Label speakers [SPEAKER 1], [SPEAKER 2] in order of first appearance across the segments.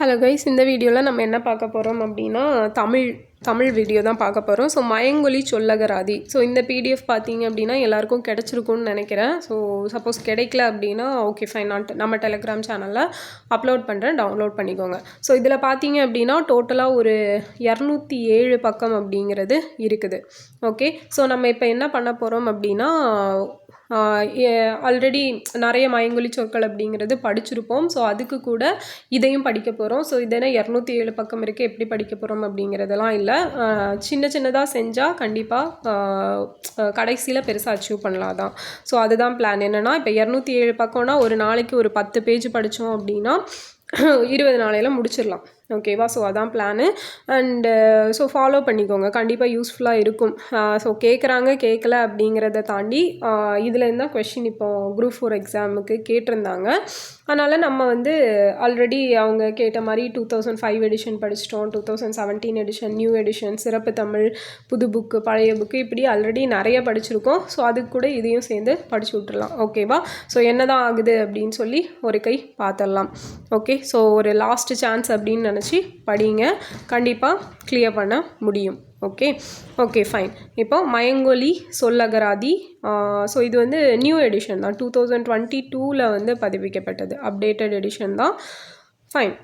[SPEAKER 1] Hello guys, இந்த வீடியோவில் நம்ம என்ன பார்க்க போகிறோம் அப்படின்னா தமிழ் வீடியோ தான் பார்க்க போகிறோம். ஸோ மயங்கொலி சொல்லகராதி. ஸோ இந்த பிடிஎஃப் பார்த்தீங்க அப்படின்னா எல்லாருக்கும் கிடச்சிருக்கும்னு நினைக்கிறேன். ஸோ சப்போஸ் கிடைக்கல அப்படின்னா ஓகே ஃபைன், நான் நம்ம டெலிகிராம் சேனலில் அப்லோட் பண்ணுறேன், டவுன்லோட் பண்ணிக்கோங்க. ஸோ இதில் பார்த்தீங்க அப்படின்னா டோட்டலாக ஒரு 207 பக்கம் அப்படிங்கிறது இருக்குது. ஓகே, ஸோ நம்ம இப்போ என்ன பண்ண போகிறோம் அப்படின்னா ஆல்ரெடி நிறைய மயங்கொலி சொற்கள் அப்படிங்கிறது படிச்சிருப்போம். ஸோ அதுக்கு கூட இதையும் படிக்க போகிறோம். ஸோ இதென்ன 207 பக்கம் இருக்குது, எப்படி படிக்க போகிறோம் அப்படிங்கிறதெல்லாம் இல்லை. சின்னதாக செஞ்சால் கண்டிப்பாக கடைசியில் பெருசாக அச்சீவ் பண்ணலாம் தான். ஸோ அதுதான் பிளான். என்னென்னா இப்போ 207 பக்கம்னா ஒரு நாளைக்கு ஒரு 10 பேஜ் படித்தோம் அப்படின்னா 20 நாளையில் முடிச்சிடலாம். ஓகேவா? ஸோ அதான் பிளானு. அண்டு ஸோ ஃபாலோ பண்ணிக்கோங்க, கண்டிப்பாக யூஸ்ஃபுல்லாக இருக்கும். ஸோ கேட்கல அப்படிங்கிறத தாண்டி இதில் இருந்தால் கொஷின் இப்போது குரூப் 4 எக்ஸாமுக்கு கேட்டிருந்தாங்க. அதனால் நம்ம ஆல்ரெடி அவங்க கேட்ட மாதிரி 2005 எடிஷன் படிச்சிட்டோம், 2017 எடிஷன், நியூ எடிஷன், சிறப்பு தமிழ், புது புக்கு, பழைய புக்கு, இப்படி ஆல்ரெடி நிறைய படிச்சிருக்கோம். ஸோ அதுக்கு கூட இதையும் சேர்ந்து படிச்சு விட்றலாம். ஓகேவா? ஸோ என்ன தான் ஆகுது அப்படின்னு சொல்லி ஒரு கை பார்த்துடலாம். ஓகே, ஸோ ஒரு லாஸ்ட் சான்ஸ் அப்படின்னு நினச்சி படிங்க, கண்டிப்பாக கிளியர் பண்ண முடியும். Okay fine. இப்போ மயங்கொலி சொல்லகராதி. ஸோ இது நியூ எடிஷன் தான், 2022 பதிவிக்கப்பட்டது, அப்டேட்டட் எடிஷன் தான். ஃபைன்.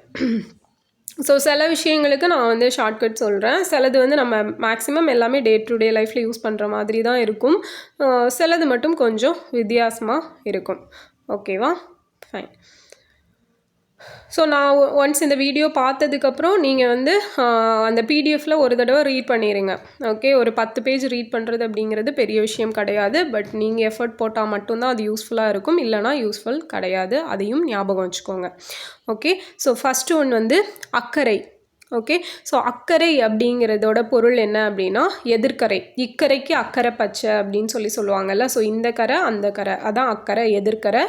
[SPEAKER 1] ஸோ சில விஷயங்களுக்கு நான் ஷார்ட்கட் சொல்கிறேன். சிலது நம்ம மேக்ஸிமம் எல்லாமே டே டு டே லைஃப்பில் யூஸ் பண்ணுற மாதிரி தான் இருக்கும். சிலது மட்டும் கொஞ்சம் வித்தியாசமாக இருக்கும். ஓகேவா? ஃபைன். ஸோ நான் ஒன்ஸ் இந்த வீடியோ பார்த்ததுக்கப்புறம் நீங்கள் அந்த பிடிஎஃப்பில் ஒரு தடவை ரீட் பண்ணிடுங்க. ஓகே, ஒரு 10 பேஜ் ரீட் பண்ணுறது அப்படிங்கிறது பெரிய விஷயம் கிடையாது. பட் நீங்கள் எஃபர்ட் போட்டால் மட்டும்தான் அது யூஸ்ஃபுல்லாக இருக்கும், இல்லைனா யூஸ்ஃபுல் கிடையாது. அதையும் ஞாபகம் வச்சுக்கோங்க. ஓகே, ஸோ ஃபஸ்ட்டு ஒன் அக்கறை. ஓகே, ஸோ அக்கறை அப்படிங்கிறதோட பொருள் என்ன அப்படின்னா எதிர்கரை. இக்கரைக்கு அக்கறை பச்சை அப்படின்னு சொல்லுவாங்கல்ல. ஸோ இந்த கரை அந்த கரை, அதான் அக்கறை, எதிர்கரை.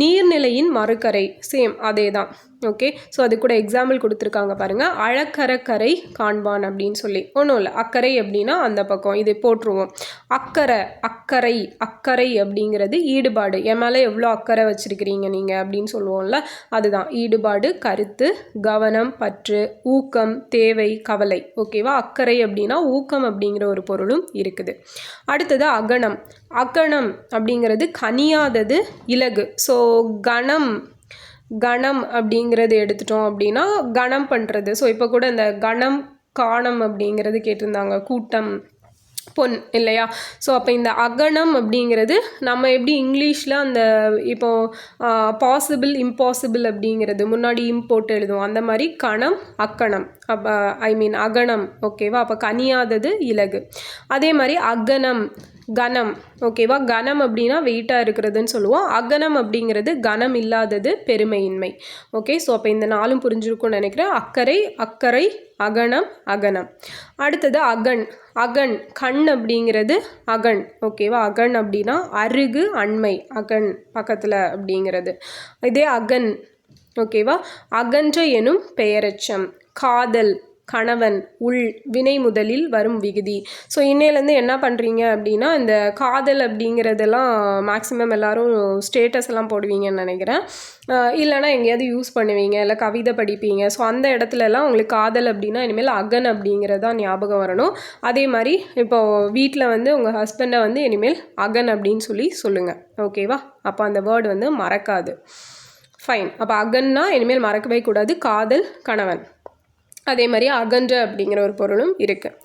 [SPEAKER 1] நீர்நிலையின் மறுகரை, சேம் அதே தான். ஓகே, ஸோ அது கூட எக்ஸாம்பிள் கொடுத்துருக்காங்க பாருங்கள். அழகரை காண்பான் அப்படின்னு சொல்லி. ஒன்றும் இல்லை, அக்கறை அப்படின்னா அந்த பக்கம், இது போட்டுருவோம். அக்கறை அப்படிங்கிறது ஈடுபாடு. என் மேலே எவ்வளோ அக்கறை வச்சுருக்கிறீங்க நீங்கள் அப்படின்னு சொல்லுவோம்ல, அதுதான் ஈடுபாடு, கருத்து, கவனம், பற்று, ஊக்கம், தேவை, கவலை. ஓகேவா? அக்கறை அப்படின்னா ஊக்கம் அப்படிங்கிற ஒரு பொருளும் இருக்குது. அடுத்தது அகனம். அகனம் அப்படிங்கிறது கனியாதது, இலகு. ஸோ கணம் அப்படிங்கிறது எடுத்துட்டோம் அப்படின்னா கணம் பண்ணுறது. ஸோ இப்போ கூட இந்த கணம் காணம் அப்படிங்கிறது கேட்டிருந்தாங்க, கூட்டம், பொன், இல்லையா? ஸோ அப்போ இந்த அகணம் அப்படிங்கிறது நம்ம எப்படி இங்கிலீஷில் அந்த இப்போது பாசிபிள், இம்பாசிபிள் அப்படிங்கிறது முன்னாடி போட்டு எழுதுவோம், அந்த மாதிரி கணம், அக்கணம், அப்போ அகணம். ஓகேவா? அப்போ கனியாதது, இலகு. அதே மாதிரி அகனம், கனம். ஓகேவா? கனம் அப்படின்னா வெயிட்டாக இருக்கிறதுன்னு சொல்லுவோம். அகனம் அப்படிங்கிறது கனம் இல்லாதது, பெருமையின்மை. ஓகே, ஸோ அப்போ இந்த 4 புரிஞ்சிருக்கும்னு நினைக்கிறேன். அக்கறை, அகனம். அடுத்தது அகன். கண் அப்படிங்கிறது அகன். ஓகேவா? அகன் அப்படின்னா அருகு, அண்மை, அகன் பக்கத்தில் அப்படிங்கிறது. இதே அகன். ஓகேவா? அகன்ற எனும் பெயரெச்சம். காதல், கணவன், உள், வினை முதலில் வரும் விகுதி. ஸோ இன்னையிலேருந்து என்ன பண்ணுறீங்க அப்படின்னா இந்த காதல் அப்படிங்கிறதெல்லாம் மேக்ஸிமம் எல்லோரும் ஸ்டேட்டஸ் எல்லாம் போடுவீங்கன்னு நினைக்கிறேன். இல்லைனா எங்கேயாவது யூஸ் பண்ணுவீங்க, இல்லை கவிதை படிப்பீங்க. ஸோ அந்த இடத்துலலாம் உங்களுக்கு காதல் அப்படின்னா இனிமேல் அகன் அப்படிங்கிறதான் ஞாபகம் வரணும். அதே மாதிரி இப்போது வீட்டில் உங்கள் ஹஸ்பண்டை இனிமேல் அகன் அப்படின்னு சொல்லுங்கள். ஓகேவா? அப்போ அந்த வேர்டு மறக்காது. ஃபைன். அப்போ அகன்னா இனிமேல் மறக்கவே கூடாது, காதல், கணவன். அதே மாதிரி அகன்ற அப்படிங்கிற ஒரு பொருளும் இருக்குது.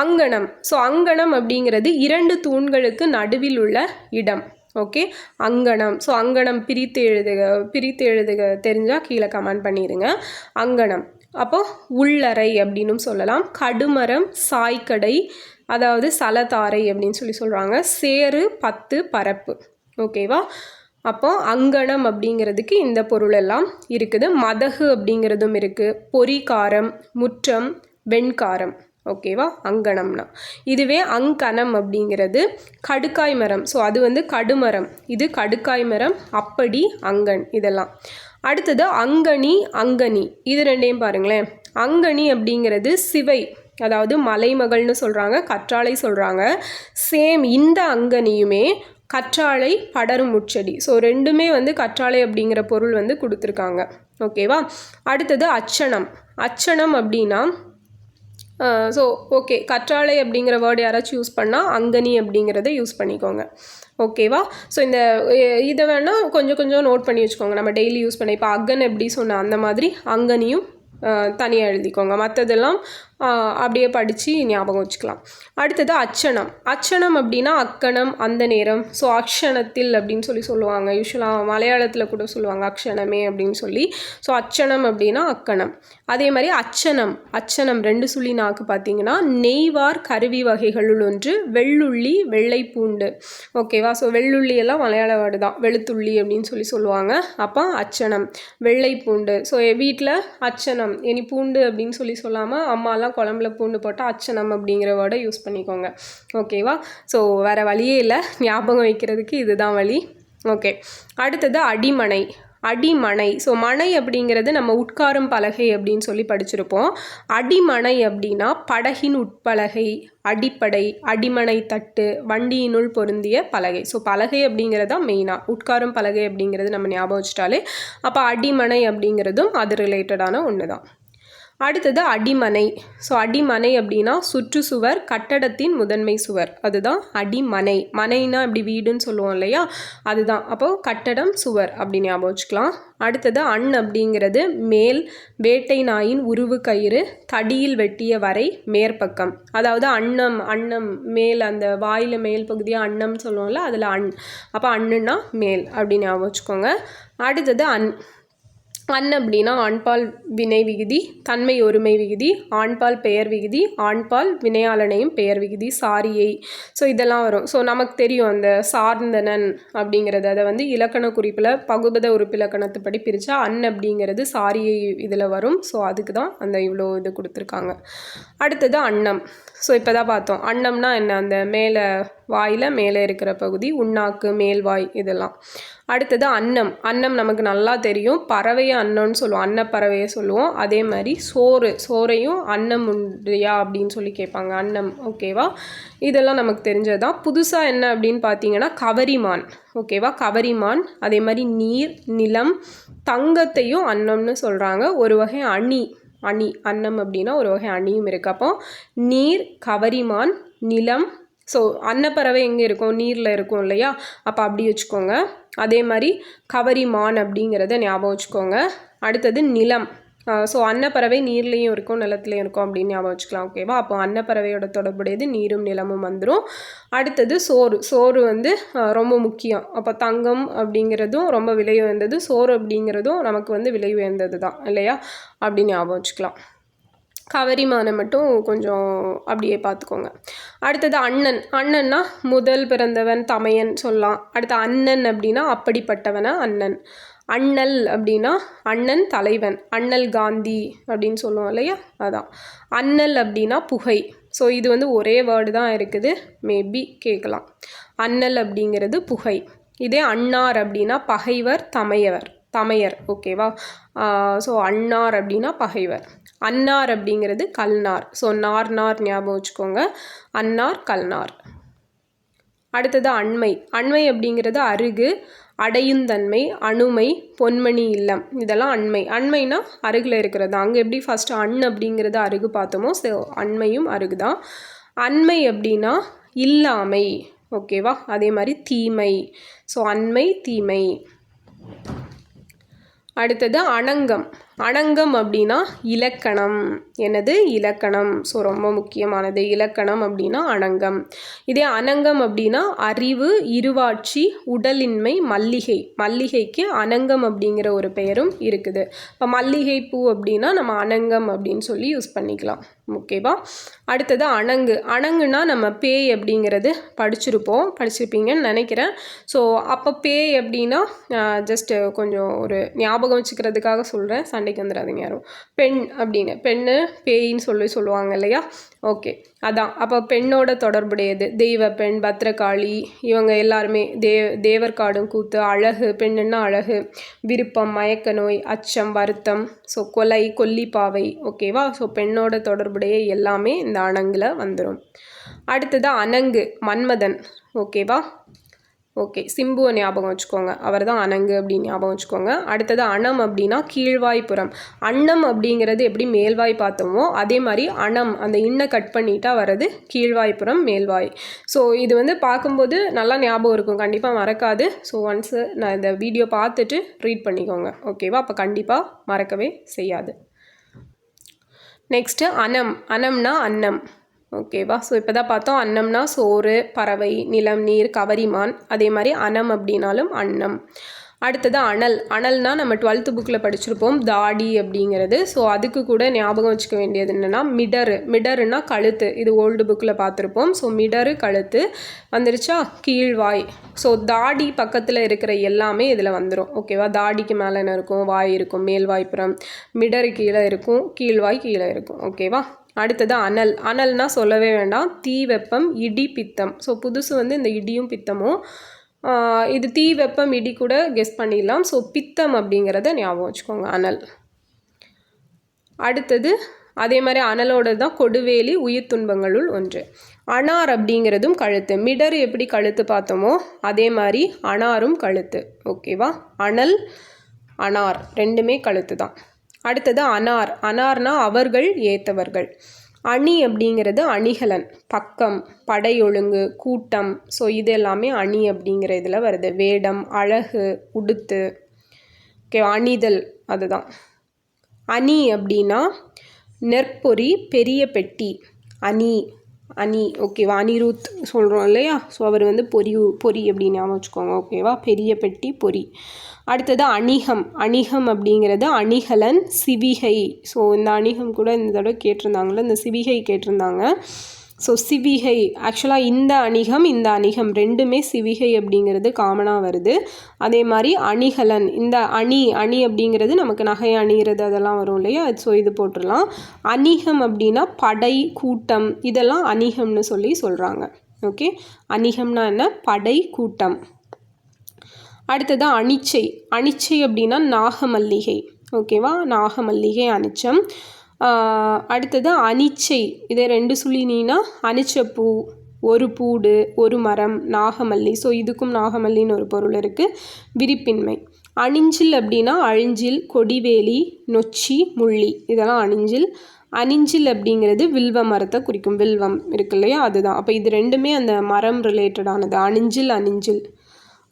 [SPEAKER 1] அங்கணம். ஸோ அங்கணம் அப்படிங்கிறது 2 தூண்களுக்கு நடுவில் உள்ள இடம். ஓகே, அங்கணம். ஸோ அங்கணம் பிரித்து எழுதுக தெரிஞ்சால் கீழே கமெண்ட் பண்ணிடுங்க. அங்கணம். அப்போது உள்ளறை அப்படின்னும் சொல்லலாம். கடுமரம், சாய்க்கடை, அதாவது சலதாரை அப்படின்னு சொல்கிறாங்க. சேறு, பத்து, பரப்பு. ஓகேவா? அப்போ அங்கணம் அப்படிங்கிறதுக்கு இந்த பொருள் எல்லாம் இருக்குது. மதகு அப்படிங்கிறதும் இருக்குது. பொறிகாரம், முற்றம், வெண்காரம். ஓகேவா? அங்கணம்னா. இதுவே அங்கணம் அப்படிங்கிறது கடுக்காய் மரம். ஸோ அது கடுமரம், இது கடுக்காய் மரம், அப்படி, அங்கன், இதெல்லாம். அடுத்தது அங்கனி. இது ரெண்டையும் பாருங்களேன். அங்கனி அப்படிங்கிறது சிவை, அதாவது மலைமகள்னு சொல்கிறாங்க, கற்றாழை சொல்கிறாங்க. சேம் இந்த அங்கனியுமே கற்றாழை, படரும் முச்செடி. ஸோ ரெண்டுமே கற்றாழை அப்படிங்கிற பொருள் கொடுத்துருக்காங்க. ஓகேவா. அடுத்தது அச்சனம். அச்சனம் அப்படின்னா ஸோ ஓகே, கற்றாழை அப்படிங்கிற வேர்டு யாராச்சும் யூஸ் பண்ணால் அங்கனி அப்படிங்கிறத யூஸ் பண்ணிக்கோங்க. ஓகேவா. ஸோ இந்த இதை வேணால் கொஞ்சம் கொஞ்சம் நோட் பண்ணி வச்சுக்கோங்க. நம்ம டெய்லி யூஸ் பண்ண இப்போ அகன் எப்படி சொன்ன அந்த மாதிரி அங்கனியும் தனியாக எழுதிக்கோங்க. மற்றதெல்லாம் அப்படியே படித்து ஞாபகம் வச்சுக்கலாம். அடுத்தது அச்சனம். அச்சனம் அப்படின்னா அக்கணம், அந்த நேரம். ஸோ அக்ஷணத்தில் அப்படின்னு சொல்லுவாங்க. யூஸ்வலாக மலையாளத்தில் கூட சொல்லுவாங்க அக்ஷணமே அப்படின்னு சொல்லி. ஸோ அச்சனம் அப்படின்னா அக்கணம். அதே மாதிரி அச்சனம். அச்சனம் 2 சுழி நாக்கு பார்த்தீங்கன்னா நெய்வார் கருவி வகைகளுள் ஒன்று வெள்ளுள்ளி வெள்ளை பூண்டு. ஓகேவா. ஸோ வெள்ளுள்ளி எல்லாம் மலையாள வேர்டு தான், வெளுத்துள்ளி அப்படின்னு சொல்லுவாங்க. அப்போ அச்சனம் வெள்ளை பூண்டு. ஸோ வீட்டில் அச்சனம் இனி பூண்டு அப்படின்னு சொல்லாமல் அம்மாலாம் குழம்புல பூண்டு போட்டால் அச்சனம் அப்படிங்கிற வேர்டை யூஸ் பண்ணிக்கோங்க. ஓகேவா. ஸோ வேறு வழியே இல்லை, ஞாபகம் வைக்கிறதுக்கு இதுதான் வழி. ஓகே. அடுத்தது அடிமனை. அடிமனை. ஸோ மனை அப்படிங்கிறது நம்ம உட்காரும் பலகை அப்படின்னு சொல்லி படிச்சிருப்போம். அடிமனை அப்படின்னா படகின் உட்பலகை, அடிப்படை, அடிமனை தட்டு, வண்டியினுள் பொருந்திய பலகை. ஸோ பலகை அப்படிங்கிறது தான் மெயினாக, உட்காரும் பலகை அப்படிங்கிறது நம்ம ஞாபகம் வச்சிட்டாலே அப்போ அடிமனை அப்படிங்கிறதும் அது ரிலேட்டடான ஒன்று தான். அடுத்தது அடிமனை. ஸோ அடிமனை அப்படின்னா சுற்றுச்சுவர், கட்டடத்தின் முதன்மை சுவர், அதுதான் அடிமனை. மனைனா இப்படி வீடுன்னு சொல்லுவோம் இல்லையா, அதுதான். அப்போது கட்டடம், சுவர் அப்படி ஞாபகம் வச்சுக்கலாம். அடுத்தது அண் அப்படிங்கிறது மேல், வேட்டை நாயின் உருவு கயிறு, தடியில் வெட்டிய வரை, மேற்பக்கம். அதாவது அன்னம் மேல், அந்த வாயில் மேல் பகுதியாக அன்னம் சொல்லுவோம்ல, அதில் அண். அப்போ அண்ணுன்னா மேல் அப்படி ஞாபகம் வச்சுக்கோங்க. அடுத்தது அன் அப்படின்னா ஆண்பால் வினை விகுதி, தன்மை ஒருமை விகுதி, ஆண்பால் பெயர் விகுதி, ஆண்பால் வினையாளனையும் பெயர் விகுதி, சாரியை. ஸோ இதெல்லாம் வரும். ஸோ நமக்கு தெரியும் அந்த சார்ந்தனன் அப்படிங்கிறது, அதை இலக்கண குறிப்பில் பகுபத உறுப்பிலக்கணத்துப்படி பிரித்தா அன் அப்படிங்கிறது சாரியை இதில் வரும். ஸோ அதுக்கு தான் அந்த இவ்வளோ இது கொடுத்துருக்காங்க. அடுத்தது அன்னம். ஸோ இப்போ தான் பார்த்தோம் அன்னம்னா என்ன, அந்த மேலே வாயில் மேலே இருக்கிற பகுதி, உண்ணாக்கு, மேல்வாய் இதெல்லாம். அடுத்தது அன்னம். அன்னம் நமக்கு நல்லா தெரியும், பறவையை அன்னம்னு சொல்லுவோம், அன்னப்பறவையை சொல்லுவோம். அதே மாதிரி சோறையும் அன்னம் உண்டியா அப்படின்னு சொல்லி கேட்பாங்க, அன்னம். ஓகேவா. இதெல்லாம் நமக்கு தெரிஞ்சது தான். புதுசாக என்ன அப்படின்னு பார்த்தீங்கன்னா கவரிமான். ஓகேவா. கவரிமான். அதே மாதிரி நீர், நிலம், தங்கத்தையும் அன்னம்னு சொல்கிறாங்க. ஒரு வகை அணி அன்னம் அப்படின்னா ஒரு வகை அணியும் இருக்குது. அப்போ நீர், கவரிமான், நிலம். ஸோ அன்னப்பறவை எங்கே இருக்கும், நீரில் இருக்கும் இல்லையா, அப்போ அப்படி வச்சுக்கோங்க. அதே மாதிரி கவரிமான் அப்படிங்கிறத ஞாபகம் வச்சுக்கோங்க. அடுத்தது நிலம். ஸோ அன்னப்பறவை நீர்லேயும் இருக்கும், நிலத்துலேயும் இருக்கும் அப்படின்னு ஞாபகம் வச்சுக்கலாம். ஓகேவா. அப்போ அன்னப்பறவையோட தொடர்புடையது நீரும் நிலமும் வந்துடும். அடுத்தது சோறு ரொம்ப முக்கியம். அப்போ தங்கம் அப்படிங்கிறதும் ரொம்ப விலை உயர்ந்தது, சோறு அப்படிங்கிறதும் நமக்கு விலை உயர்ந்தது தான் இல்லையா, அப்படின்னு ஞாபகம் வச்சுக்கலாம். கவரிமானை மட்டும் கொஞ்சம் அப்படியே பார்த்துக்கோங்க. அடுத்தது அண்ணன்னா முதல் பிறந்தவன், தமையன் சொல்லலாம். அடுத்து அண்ணன் அப்படின்னா அப்படிப்பட்டவன அண்ணன். அண்ணல் அப்படின்னா அண்ணன் தலைவன், அண்ணல் காந்தி அப்படின்னு சொல்லுவோம் இல்லையா, அதான். அண்ணல் அப்படின்னா புகை. ஸோ இது ஒரே வேர்டு தான் இருக்குது, மேபி கேட்கலாம். அண்ணல் அப்படிங்கிறது புகை. இதே அன்னார் அப்படின்னா பகைவர், தமையர். ஓகேவா. ஸோ அன்னார் அப்படின்னா பகைவர். அன்னார் அப்படிங்கிறது கல்நார். ஸோ நார் ஞாபகம் வச்சுக்கோங்க, அன்னார், கல்நார். அடுத்தது அண்மை அப்படிங்கிறது அருகு, அடையுந்தன்மை, அணுமை, பொன்மணி இல்லம், இதெல்லாம் அண்மைனா அருகில் இருக்கிறது. அங்கே எப்படி ஃபஸ்ட்டு அப்படிங்கிறது அருகு பார்த்தோமோ, ஸோ அண்மையும் அருகு தான். அண்மை அப்படின்னா இல்லாமை. ஓகேவா. அதே மாதிரி தீமை. ஸோ அண்மை, தீமை. அடுத்தது அணங்கம் அப்படின்னா இலக்கணம். என்னது, இலக்கணம். ஸோ ரொம்ப முக்கியமானது. இலக்கணம் அப்படின்னா அணங்கம். இதே அனங்கம் அப்படின்னா அறிவு, இருவாட்சி, உடலின்மை, மல்லிகைக்கு அனங்கம் அப்படிங்கிற ஒரு பெயரும் இருக்குது. இப்போ மல்லிகை பூ அப்படின்னா நம்ம அனங்கம் அப்படின்னு சொல்லி யூஸ் பண்ணிக்கலாம். ஓகேவா. அடுத்தது அணங்குனா நம்ம பேய் அப்படிங்கிறது படிச்சிருப்பீங்கன்னு நினைக்கிறேன். ஸோ அப்போ பேய் அப்படின்னா ஜஸ்ட்டு கொஞ்சம் ஒரு ஞாபகம் வச்சுக்கிறதுக்காக சொல்கிறேன், சண்டைக்கு வந்துடாதீங்க யாரும். பெண்ணு பேயின்னு சொல்லுவாங்க இல்லையா. ஓகே, அதான். அப்போ பெண்ணோட தொடர்புடையது தெய்வ பெண், பத்ரகாளி, இவங்க எல்லாருமே தேவர் காடும் கூத்து, அழகு, பெண்ணுன்னா அழகு, விருப்பம், மயக்க நோய், அச்சம், வருத்தம், ஸோ கொல்லிப்பாவை. ஓகேவா. ஸோ பெண்ணோட தொடர்புடைய எல்லாமே இந்த அணங்கில் வந்துடும். அடுத்தது அணங்கு, மன்மதன். ஓகேவா. ஓகே, சிம்புவை ஞாபகம் வச்சுக்கோங்க, அவர் தான் அணங்கு அப்படின்னு ஞாபகம் வச்சுக்கோங்க. அடுத்தது அணம் அப்படின்னா கீழ்வாய்ப்புறம். அன்னம் அப்படிங்கிறது எப்படி மேல்வாய் பார்த்தோமோ அதே மாதிரி அணம் அந்த இன்னை கட் பண்ணிட்டா வர்றது கீழ்வாய்ப்புறம் மேல்வாய். ஸோ இது வந்து பார்க்கும்போது நல்லா ஞாபகம் இருக்கும், கண்டிப்பாக மறக்காது. ஸோ ஒன்ஸு நான் இந்த வீடியோ பார்த்துட்டு ரீட் பண்ணிக்கோங்க, ஓகேவா? அப்போ கண்டிப்பாக மறக்கவே செய்யாது. நெக்ஸ்ட்டு அன்னம். அன்னம்னா அன்னம், ஓகேவா? ஸோ இப்போ தான் பார்த்தோம், அன்னம்னா சோறு, பறவை, நிலம், நீர், கவரிமான். அதே மாதிரி அனம் அப்படின்னாலும் அன்னம். அடுத்தது அனல். அனல்னா நம்ம 12th புக்கில் படிச்சிருப்போம் தாடி அப்படிங்கிறது. ஸோ அதுக்கு கூட ஞாபகம் வச்சுக்க வேண்டியது என்னென்னா மிடரு. மிடருன்னா கழுத்து, இது ஓல்டு புக்கில் பார்த்துருப்போம். ஸோ மிடரு கழுத்து வந்துருச்சா, கீழ்வாய். ஸோ தாடி பக்கத்தில் இருக்கிற எல்லாமே இதில் வந்துடும், ஓகேவா? தாடிக்கு மேலே என்ன இருக்கும், வாய் இருக்கும், மேல்வாய்ப்புறம். மிடரு கீழே இருக்கும், கீழ்வாய் கீழே இருக்கும், ஓகேவா? அடுத்தது அனல். அனல்னால் சொல்லவே வேண்டாம், தீ, வெப்பம், இடி, பித்தம். ஸோ புதுசு வந்து இந்த இடியும் பித்தமும். இது தீ, வெப்பம், இடி கூட கெஸ் பண்ணிடலாம். ஸோ பித்தம் அப்படிங்கிறத ஞாபகம் வச்சுக்கோங்க, அனல். அடுத்தது அதே மாதிரி அனலோட தான் கொடுவேலி, உயிர் துன்பங்களுள் ஒன்று. அனார் அப்படிங்கிறதும் கழுத்து. மிடர் எப்படி கழுத்து பார்த்தோமோ அதே மாதிரி அனாரும் கழுத்து, ஓகேவா? அனல், அனார் ரெண்டுமே கழுத்து தான். அடுத்தது அனார். அனார்னா அவர்கள், ஏத்தவர்கள். அணி அப்படிங்கிறது அணிகலன், பக்கம், படை ஒழுங்கு, கூட்டம். ஸோ இது எல்லாமே அணி அப்படிங்கிற இதில் வருது. வேடம், அழகு, உடுத்து, ஓகே, அணிதல், அதுதான். அணி அப்படின்னா நெற்பொறி, பெரிய பெட்டி, அணி, அணி, ஓகேவா? அனிருத் சொல்கிறோம் இல்லையா? ஸோ அவர் வந்து பொறி அப்படின்னு ஞாபகம் வச்சுக்கோங்க, ஓகேவா? பெரிய பெட்டி, பொறி. அடுத்தது அணிகம். அணிகம் அப்படிங்கிறது அணிகலன், சிவிகை. ஸோ இந்த அணிகம் கூட இந்த தடவை கேட்டிருந்தாங்களே, இந்த சிவிகை கேட்டிருந்தாங்க. ஸோ சிவிகை ஆக்சுவலாக இந்த அணிகம், இந்த அணிகம் ரெண்டுமே சிவிகை அப்படிங்கிறது காமனாக வருது. அதே மாதிரி அணிகலன், இந்த அணி அப்படிங்கிறது நமக்கு நகை அணிகிறது அதெல்லாம் வரும் இல்லையா? ஸோ இது போட்டுடலாம். அணிகம் அப்படின்னா படை, கூட்டம், இதெல்லாம் அணிகம்னு சொல்கிறாங்க, ஓகே? அணிகம்னா என்ன, படை, கூட்டம். அடுத்தது அனிச்சை. அனிச்சை அப்படின்னா நாகமல்லிகை, ஓகேவா? நாகமல்லிகை, அனிச்சம். அடுத்தது அனிச்சை. இதே 2 சுழினா அனிச்சப்பூ, ஒரு பூடு, ஒரு மரம், நாகமல்லி. ஸோ இதுக்கும் நாகமல்லின்னு ஒரு பொருள் இருக்குது. விரிப்பின்மை. அணிஞ்சில் அப்படின்னா அழிஞ்சில், கொடிவேலி, நொச்சி, முள்ளி, இதெல்லாம் அணிஞ்சில். அணிஞ்சில் அப்படிங்கிறது வில்வ மரத்தை குறிக்கும், வில்வம் இருக்கு இல்லையா, அதுதான். அப்போ இது ரெண்டுமே அந்த மரம் ரிலேட்டடானது, அணிஞ்சில், அணிஞ்சில்.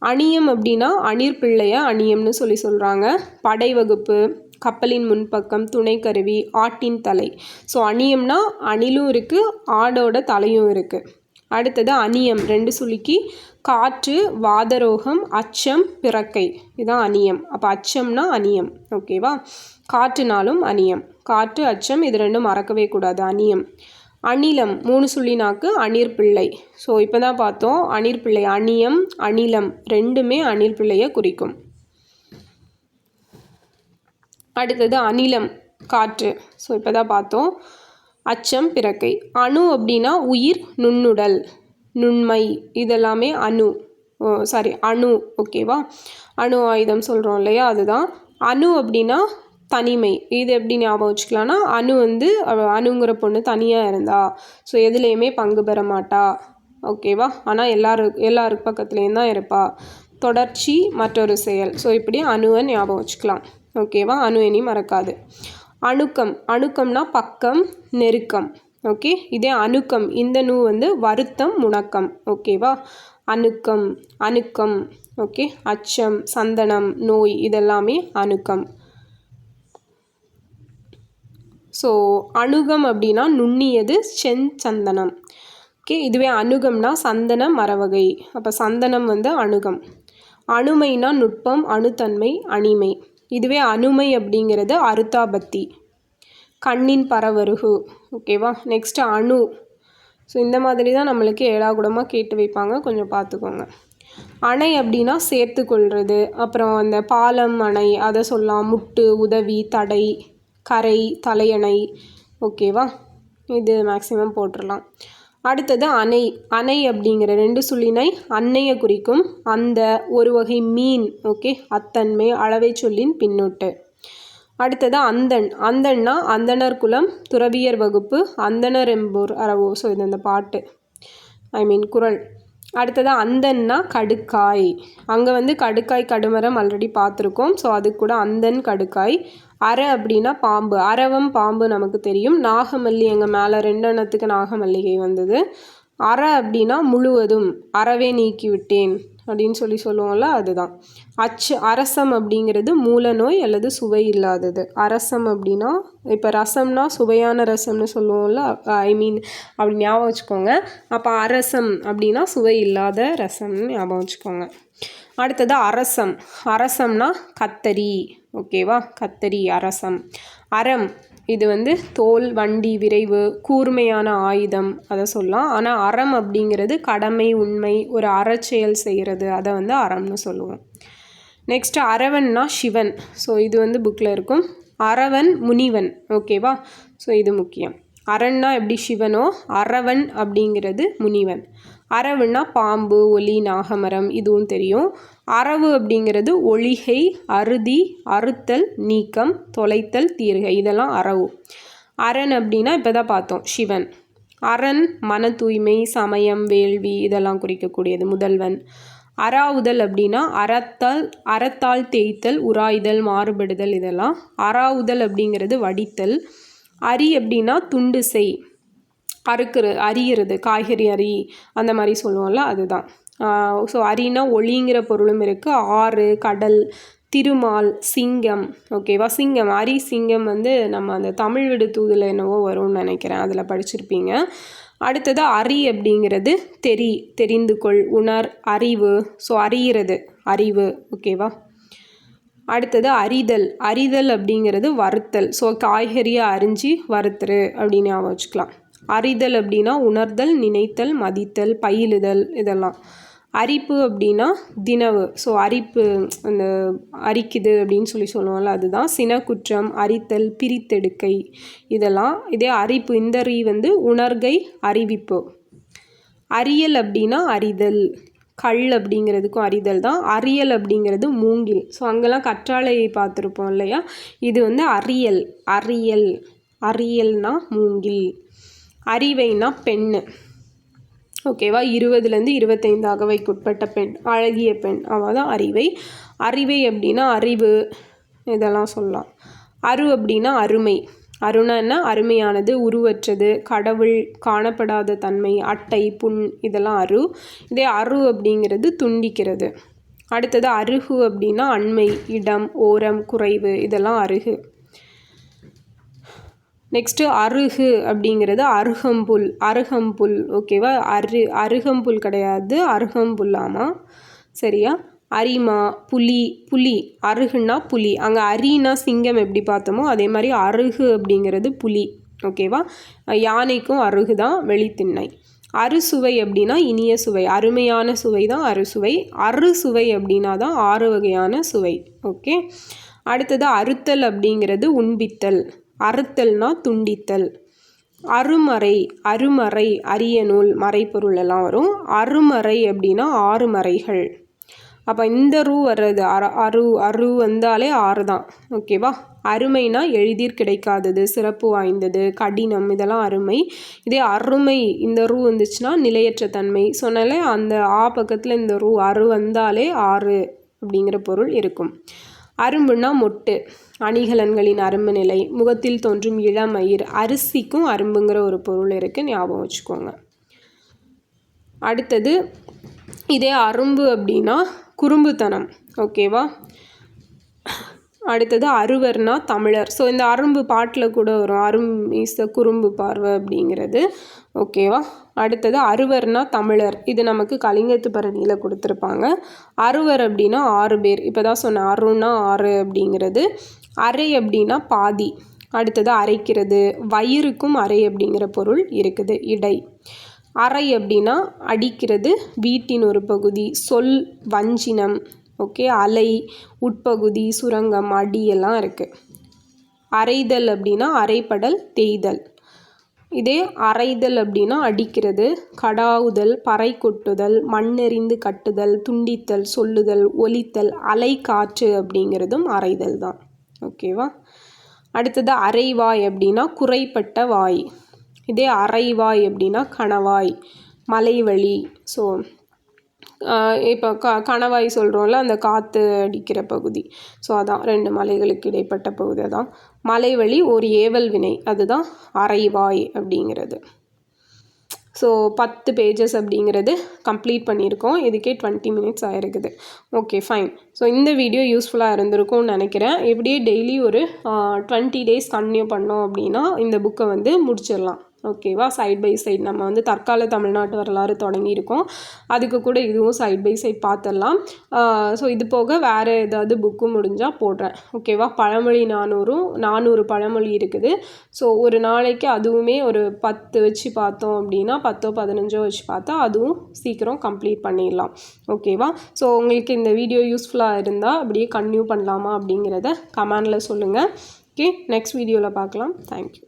[SPEAKER 1] அணியம் அப்படின்னா அணிர் பிள்ளைய அணியம்னு சொல்கிறாங்க. படை வகுப்பு, கப்பலின் முன்பக்கம், துணைக்கருவி, ஆட்டின் தலை. ஸோ அணியம்னா அணிலும் இருக்குது, ஆடோட தலையும் இருக்குது. அடுத்தது அணியம் 2 சுழிக்கு காற்று, வாதரோகம், அச்சம், பிறக்கை, இதுதான் அணியம். அப்போ அச்சம்னா அணியம், ஓகேவா? காற்றுனாலும் அணியம். காற்று, அச்சம், இது ரெண்டும் மறக்கவே கூடாது, அணியம். அணிலம் 3 சுழினாக்கு அணிர் பிள்ளை. ஸோ இப்போ தான் பார்த்தோம் அணிர் பிள்ளை. அணியம், அணிலம் ரெண்டுமே அணிர் பிள்ளையை குறிக்கும். அடுத்தது அணிலம், காற்று. ஸோ இப்போ தான் பார்த்தோம் அச்சம், பிறக்கை. அணு அப்படின்னா உயிர், நுண்ணுடல், நுண்மை, இதெல்லாமே அணு, அணு, ஓகேவா? அணு ஆயுதம் சொல்கிறோம் இல்லையா, அதுதான். அணு அப்படின்னா தனிமை. இது எப்படி ஞாபகம் வச்சுக்கலான்னா, அணு வந்து அணுங்கிற பொண்ணு தனியாக இருந்தா, ஸோ எதுலேயுமே பங்கு பெற மாட்டா, ஓகேவா? ஆனால் எல்லாருக்கு பக்கத்துலேயும் தான் இருப்பா. தொடர்ச்சி, மற்றொரு செயல். ஸோ இப்படி அணுவை ஞாபகம் வச்சுக்கலாம், ஓகேவா? அணு இனி மறக்காது. அணுக்கம். அணுக்கம்னா பக்கம், நெருக்கம், ஓகே? இதே அணுக்கம், இந்த நூ வந்து வருத்தம், முணக்கம், ஓகேவா? அணுக்கம், அணுக்கம், ஓகே? அச்சம், சந்தனம், நோய், இதெல்லாமே அணுக்கம். ஸோ அணுகம் அப்படின்னா நுண்ணியது, செஞ்சந்தனம், ஓகே? இதுவே அணுகம்னா சந்தன மரவகை. அப்போ சந்தனம் வந்து அணுகம். அணுமைனா நுட்பம், அணுத்தன்மை, அணிமை. இதுவே அணுமை அப்படிங்கிறது அருத்தாபத்தி, கண்ணின் பரவருகு, ஓகேவா? நெக்ஸ்ட்டு அணு. ஸோ இந்த மாதிரி தான் நம்மளுக்கு ஏடாகுடமாக கேட்டு வைப்பாங்க, கொஞ்சம் பார்த்துக்கோங்க. அணை அப்படின்னா சேர்த்து கொள்வது. அப்புறம் அந்த பாலம், அணை, அதை சொல்லலாம். முட்டு, உதவி, தடை, கரை, தலையணை, ஓகேவா? இது மேக்ஸிமம் போட்டுடலாம். அடுத்தது அணை. அணை அப்படிங்கிற 2 சுழினை அன்னையை குறிக்கும். அந்த, ஒரு வகை மீன், ஓகே? அத்தன்மை, அளவை சொல்லின் பின்னொட்டு. அடுத்தது அந்தன். அந்தன்னா அந்தனர் குலம், துறவியர் வகுப்பு, அந்தனர் எம்போர் அறவோ. ஸோ இது அந்த பாட்டு, குறள். அடுத்தது அந்தன்னா கடுக்காய். அங்கே வந்து கடுக்காய் கடுமரம் ஆல்ரெடி பார்த்துருக்கோம். ஸோ அதுக்கு கூட அந்தன் கடுக்காய். அரை அப்படின்னா பாம்பு. அரவம் பாம்பு நமக்கு தெரியும். நாகமல்லி எங்கள் மேலே 2 எண்ணத்துக்கு நாகமல்லிகை வந்தது. அரை அப்படின்னா முழுவதும், அறவே நீக்கி விட்டேன் அப்படின்னு சொல்லுவோம்ல, அதுதான். அரசம் அப்படிங்கிறது மூல நோய் அல்லது சுவை இல்லாதது. அரசம் அப்படின்னா இப்போ ரசம்னா சுவையான ரசம்னு சொல்லுவோம்ல, அப்படி ஞாபகம் வச்சுக்கோங்க. அப்போ அரசம் அப்படின்னா சுவை இல்லாத ரசம்னு ஞாபகம் வச்சுக்கோங்க. அடுத்தது அரசம். அரசம்னா கத்தரி. ஓகேவா, கத்தரி அரசம். அறம் இது வந்து தோல், வண்டி, விரைவு, கூர்மையான ஆயுதம், அதை சொல்லலாம். ஆனால் அறம் அப்படிங்கிறது கடமை, உண்மை, ஒரு அறச்செயல் செய்கிறது, அதை வந்து அறம்னு சொல்லுவோம். நெக்ஸ்ட்டு அரவன்னா சிவன். ஸோ இது வந்து புக்கில் இருக்கும். அரவன் முனிவன். ஓகேவா, ஸோ இது முக்கியம். அரண்னா எப்படி சிவனோ, அரவன் அப்படிங்கிறது முனிவன். அரவுன்னா பாம்பு, ஒலி, நாகமரம், இதுவும் தெரியும். அரவு அப்படிங்கிறது ஒளிகை, அறுதி, அறுத்தல், நீக்கம், தொலைத்தல், தீர்கை, இதெல்லாம் அரவு. அரண் அப்படின்னா இப்போ தான் பார்த்தோம், சிவன். அரண் மன தூய்மை, சமயம், வேள்வி, இதெல்லாம் குறிக்கக்கூடியது, முதல்வன். அராவுதல் அப்படின்னா அறத்தால் தேய்த்தல், உராய்தல், மாறுபடுதல், இதெல்லாம். அராவுதல் அப்படிங்கிறது வடித்தல். அரி அப்படின்னா துண்டு செய், அரியிறது, காய்கறி அரி, அந்த மாதிரி சொல்லுவோம்ல, அதுதான். ஸோ அரினா ஒளிங்கிற பொருளும் இருக்குது. ஆறு, கடல், திருமால், சிங்கம். ஓகேவா, சிங்கம், அரி சிங்கம் வந்து நம்ம அந்த தமிழ் விடு தூதில் என்னவோ வரும்னு நினைக்கிறேன், அதில் படிச்சிருப்பீங்க. அடுத்தது அரி அப்படிங்கிறது தெரிந்து கொள், உணர், அறிவு. ஸோ அறிகிறது, அறிவு. ஓகேவா. அடுத்தது அறிதல் அப்படிங்கிறது வறுத்தல். ஸோ காய்கறியை அரிஞ்சு வறுத்துரு அப்படின்னு ஞாபகம் வச்சுக்கலாம். அறிதல் அப்படின்னா உணர்தல், நினைத்தல், மதித்தல், பயிலுதல், இதெல்லாம். அரிப்பு அப்படின்னா தினவு. ஸோ அரிப்பு, அந்த அரிக்குது அப்படின்னு சொல்லுவோம்ல, அதுதான். சினக்குற்றம், அரித்தல், பிரித்தெடுக்கை, இதெல்லாம். இதே அரிப்பு, இந்த வந்து உணர்கை, அறிவிப்பு. அறியல் அப்படின்னா அறிதல். கல் அப்படிங்கிறதுக்கும் அறிதல் தான். அறியல் அப்படிங்கிறது மூங்கில். ஸோ அங்கெல்லாம் கற்றாழையை பார்த்துருப்போம் இல்லையா, இது வந்து அறியல்னா மூங்கில். அறிவைனா பெண்ணு. ஓகேவா, 20லேருந்து 25 அகவைக்குட்பட்ட பெண், அழகிய பெண், அவள் தான் அறிவை அப்படின்னா அறிவு, இதெல்லாம் சொல்லலாம். அப்படின்னா அருமை. அருணா என்ன, அருமையானது, உருவற்றது, கடவுள், காணப்படாத தன்மை, அட்டை, புண், இதெல்லாம் இதே அப்படிங்கிறது துண்டிக்கிறது. அடுத்தது அருகு அப்படின்னா அண்மை, இடம், ஓரம், குறைவு, இதெல்லாம் அருகு. நெக்ஸ்ட்டு அருகு அப்படிங்கிறது அருகம்புல். ஓகேவா, அருகம்புல் கிடையாது, அருகம்புல்லாமா, சரியா. அரிமா, புலி. அருகுன்னா புலி. அங்கே அரினா சிங்கம் எப்படி பார்த்தோமோ அதே மாதிரி அருகு அப்படிங்கிறது புலி. ஓகேவா, யானைக்கும் அருகு தான் வெளித்திண்ணை. அறுசுவை அப்படின்னா இனிய சுவை, அருமையான சுவை தான் அறுசுவை. அறுசுவை அப்படின்னா தான் 6 வகையான சுவை. ஓகே. அடுத்தது அறுத்தல் அப்படிங்கிறது உண்பித்தல். அறுத்தல்னா துண்டித்தல். அருமறை, அரிய நூல், மறைப்பொருள் எல்லாம் வரும். அருமறை அப்படின்னா 6 மறைகள். அப்போ இந்த வர்றது அரு வந்தாலே 6 தான். ஓகேவா. அருமைனா எளிதில் கிடைக்காதது, சிறப்பு வாய்ந்தது, கடினம், இதெல்லாம் அருமை. இதே அருமை, இந்த வந்துச்சுன்னா நிலையற்ற தன்மை. சொன்னாலே அந்த பக்கத்தில் இந்த அரு வந்தாலே 6 அப்படிங்கிற பொருள் இருக்கும். அரும்புனா மொட்டு, அணிகலன்களின் அரும்பு நிலை, முகத்தில் தோன்றும் இளமயிர். அரிசிக்கும் அரும்புங்கிற ஒரு பொருள் இருக்குது, ஞாபகம் வச்சுக்கோங்க. அடுத்தது இதே அரும்பு அப்படின்னா குறும்புத்தனம். ஓகேவா. அடுத்தது அருவர்னா தமிழர். ஸோ இந்த அரும்பு பாட்டில் கூட வரும், இஸ் த குறும்பு பார்வை அப்படிங்கிறது. ஓகேவா. அடுத்தது அருவர்னா தமிழர். இது நமக்கு கலிங்கத்து பரணியில் கொடுத்துருப்பாங்க. அருவர் அப்படின்னா 6 பேர். இப்போ தான் சொன்னேன், அருன்னா 6 அப்படிங்கிறது. அரை அப்படின்னா பாதி. அடுத்தது அரைக்கிறது. வயிறுக்கும் அரை அப்படிங்கிற பொருள் இருக்குது, இடை. அறை அப்படின்னா அடிக்கிறது, வீட்டின் ஒரு பகுதி. சொல் வஞ்சினம். ஓகே. அலை, உட்பகுதி, சுரங்கம், அடி எல்லாம் இருக்குது. அரைதல் அப்படின்னா அரைப்படல், தேய்தல். இதே அரைதல் அப்படின்னா அடிக்கிறது, கடாவுதல், பறை கொட்டுதல், மண்ணெறிந்து கட்டுதல், துண்டித்தல், சொல்லுதல், ஒலித்தல், அலை, காற்று அப்படிங்கிறதும் அரைதல் தான். ஓகேவா. அடுத்தது அரைவாய் அப்படின்னா குறைப்பட்ட வாய். இதே அரைவாய் அப்படின்னா கணவாய், மலைவழி. ஸோ இப்போ கணவாய் சொல்கிறோம்ல, அந்த காற்று அடிக்கிற பகுதி. ஸோ அதான் 2 மலைகளுக்கு இடைப்பட்ட பகுதி. அதான் மலைவழி ஒரு ஏவல் வினை, அதுதான் அரைவாய் அப்படிங்கிறது. ஸோ 10 பேஜஸ் அப்படிங்கிறது கம்ப்ளீட் பண்ணியிருக்கோம். இதுக்கே 20 மினிட்ஸ் ஆகிருக்குது. Okay fine. ஸோ இந்த வீடியோ யூஸ்ஃபுல்லாக இருந்திருக்கும்னு நினைக்கிறேன். இப்படியே டெய்லி ஒரு 20 டேஸ் கன்டினியூ பண்ணோம் அப்படின்னா இந்த புக்கை வந்து முடிச்சிடலாம். ஓகேவா? சைட் பை சைட் நம்ம வந்து தற்கால தமிழ்நாட்டு வரலாறு தொடங்கியிருக்கோம். அதுக்கு கூட இதுவும் சைட் பை சைட் பார்த்துடலாம். ஸோ இது போக வேறு ஏதாவது புக்கு முடிஞ்சால் போடுறேன். ஓகேவா? பழமொழி 400 பழமொழி இருக்குது. ஸோ ஒரு நாளைக்கு அதுவுமே ஒரு 10 வச்சு பார்த்தோம் அப்படின்னா 10 15 வச்சு பார்த்தா அதுவும் சீக்கிரம் கம்ப்ளீட் பண்ணிடலாம். ஓகேவா? ஸோ உங்களுக்கு இந்த வீடியோ யூஸ்ஃபுல்லாக இருந்தால் அப்படியே கன்டினியூ பண்ணலாமா அப்படிங்கிறத கமெண்டில் சொல்லுங்கள். ஓகே, நெக்ஸ்ட் வீடியோவில் பார்க்கலாம். தேங்க்யூ.